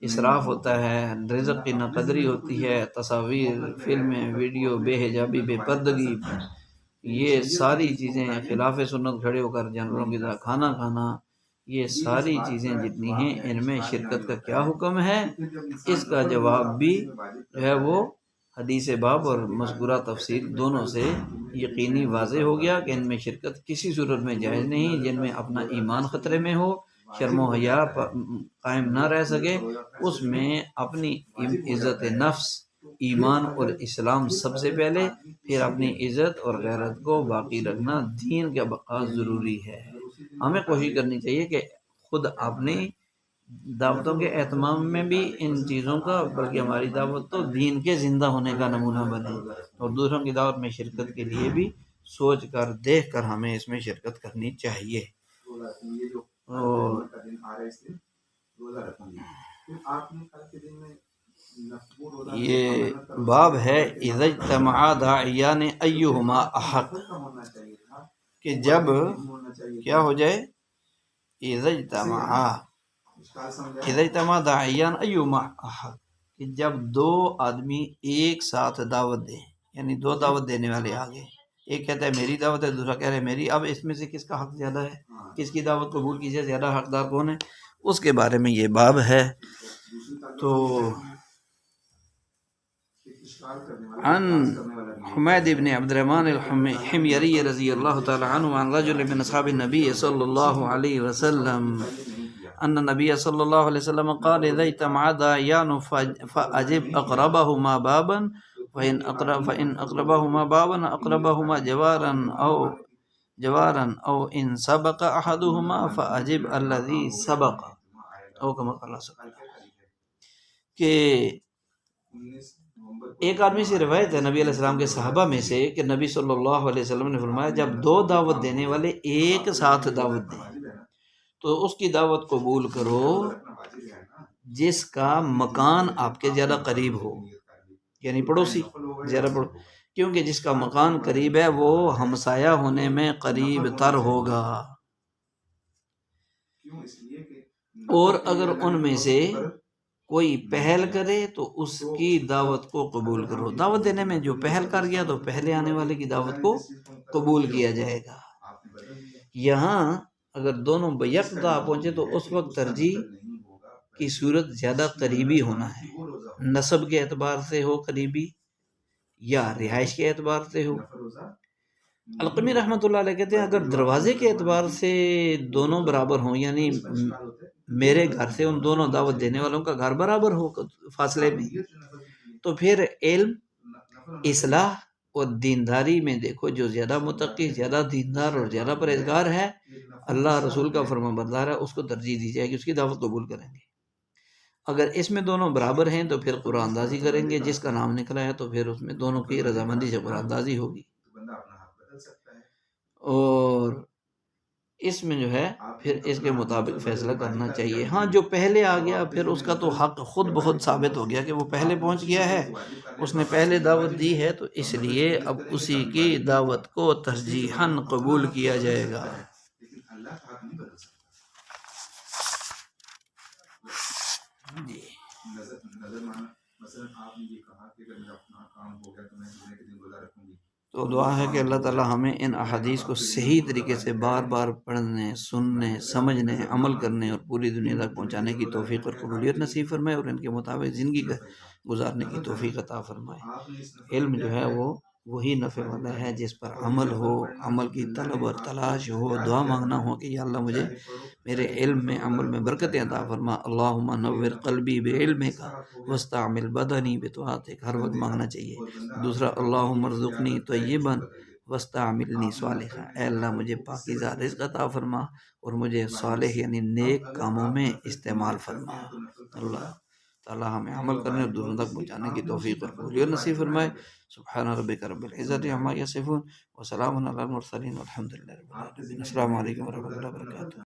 اسراف ہوتا ہے، رزق کی ناقدری ہوتی ہے، تصاویر، فلمیں، ویڈیو، بے حجابی، بے پردگی، یہ ساری چیزیں، خلاف سنت کھڑے ہو کر جانوروں کی طرح کھانا کھانا، یہ ساری چیزیں جتنی ہیں ان میں شرکت کا کیا حکم ہے، اس کا جواب بھی جو ہے وہ حدیث باب اور مذکورہ تفسیر دونوں سے یقینی واضح ہو گیا کہ ان میں شرکت کسی صورت میں جائز نہیں، جن میں اپنا ایمان خطرے میں ہو، شرم و حیا قائم نہ رہ سکے، اس میں اپنی عزت نفس، ایمان اور اسلام سب سے پہلے، پھر اپنی عزت اور غیرت کو باقی رکھنا، دین کا بقا ضروری ہے۔ ہمیں کوشش کرنی چاہیے کہ خود اپنی دعوتوں کے اہتمام میں بھی ان چیزوں کا، بلکہ ہماری دعوت تو دین کے زندہ ہونے کا نمونہ بنے، اور دوسروں کی دعوت میں شرکت کے لیے بھی سوچ کر، دیکھ کر ہمیں اس میں شرکت کرنی چاہیے۔ اور یہ باب ہے اذا اجتمعا داعیان ایہما احق، کہ جب کیا ہو جائے، اذا اجتمعا داعیان ایہما احق، کہ جب دو آدمی ایک ساتھ دعوت دیں، یعنی دو دعوت دینے والے آگے، ایک کہتا ہے میری دعوت ہے، دوسرا کہہ رہا ہے میری، اب اس میں سے کس کا حق زیادہ ہے، کس کی دعوت قبول کیجیے، زیادہ حقدار کون ہے، اس کے بارے میں یہ باب ہے۔ تو عن حمید بن عبد الرحمن الحميري رضی اللہ تعالی عنہ عن رجل من اصحاب النبی صلی اللہ علیہ وسلم ان النبی صلی اللہ علیہ وسلم قال اذا اجتمع داعیان فاجب اقربهما بابا فإن أقربهما بابا أقربهما جوارا أو إن سبق أحدهما فأجب الذي سبق او كما قال صلی اللہ علیہ وسلم کہ ایک آدمی سے روایت ہے نبی علیہ السلام کے صحابہ میں سے کہ نبی صلی اللہ علیہ وسلم نے فرمایا جب دو دعوت دینے والے ایک ساتھ دعوت دیں تو اس کی دعوت قبول کرو جس کا مکان آپ کے زیادہ قریب ہو، یعنی پڑوسی زیادہ کیونکہ جس کا مکان قریب ہے وہ ہمسایہ ہونے میں قریب تر ہوگا، اور اگر ان میں سے کوئی پہل کرے تو اس کی دعوت کو قبول کرو۔ دعوت دینے میں جو پہل کر گیا تو پہلے آنے والے کی دعوت کو قبول کیا جائے گا۔ یہاں اگر دونوں بیکدا پہنچے تو اس وقت ترجیح کی صورت زیادہ قریبی ہونا ہے، نسب کے اعتبار سے ہو قریبی یا رہائش کے اعتبار سے ہو۔ القمی رحمۃ اللہ علیہ کہتے ہیں اگر دروازے کے اعتبار سے دونوں برابر ہوں، یعنی میرے گھر سے ان دونوں دعوت دینے والوں کا گھر برابر ہو فاصلے میں، تو پھر علم، اصلاح اور دینداری میں دیکھو جو زیادہ متقی، زیادہ دیندار اور زیادہ پرہیزگار ہے، اللہ رسول کا فرما بردار ہے، اس کو ترجیح دی جائے گی، اس کی دعوت قبول کریں گے۔ اگر اس میں دونوں برابر ہیں تو پھر قرآن اندازی کریں گے، جس کا نام نکلا ہے تو پھر اس میں دونوں کی رضامندی سے قرآن اندازی ہوگی، اور اس میں جو ہے پھر اس کے مطابق فیصلہ کرنا چاہیے۔ ہاں جو پہلے آ گیا پھر اس کا تو حق خود بخود ثابت ہو گیا کہ وہ پہلے پہنچ گیا ہے، اس نے پہلے دعوت دی ہے، تو اس لیے اب اسی کی دعوت کو ترجیحاً قبول کیا جائے گا۔ جی تو دعا ہے کہ اللہ تعالیٰ ہمیں ان احادیث کو صحیح طریقے سے بار بار پڑھنے، سننے، سمجھنے، عمل کرنے اور پوری دنیا تک پہنچانے کی توفیق اور قبولیت نصیب فرمائے، اور ان کے مطابق زندگی گزارنے کی توفیق عطا فرمائے۔ علم جو ہے وہ وہی نفع والا ہے جس پر عمل ہو، عمل کی طلب اور تلاش ہو، دعا مانگنا ہو کہ یا اللہ مجھے میرے علم میں، عمل میں برکتیں عطا فرما، اللہم نور قلبی بعلمک واستعمل بدنی بطاعتک، ہر وقت مانگنا چاہیے۔ دوسرا اللہم ارزقنی طیبا واستعملنی صالحا، اے اللہ مجھے پاکیزہ رزق عطا فرما اور مجھے صالح یعنی نیک کاموں میں استعمال فرما۔ اللہ تعالیٰ ہمیں عمل کرنے اور دوسروں تک پہنچانے کی توفیق اور قبولیت نصیب فرمائے۔ سبحان ربک رب العزت عما یصفون وسلام علی المرسلین والحمد للہ رب العالمین۔ السلام علیکم ورحمۃ اللہ وبرکاتہ۔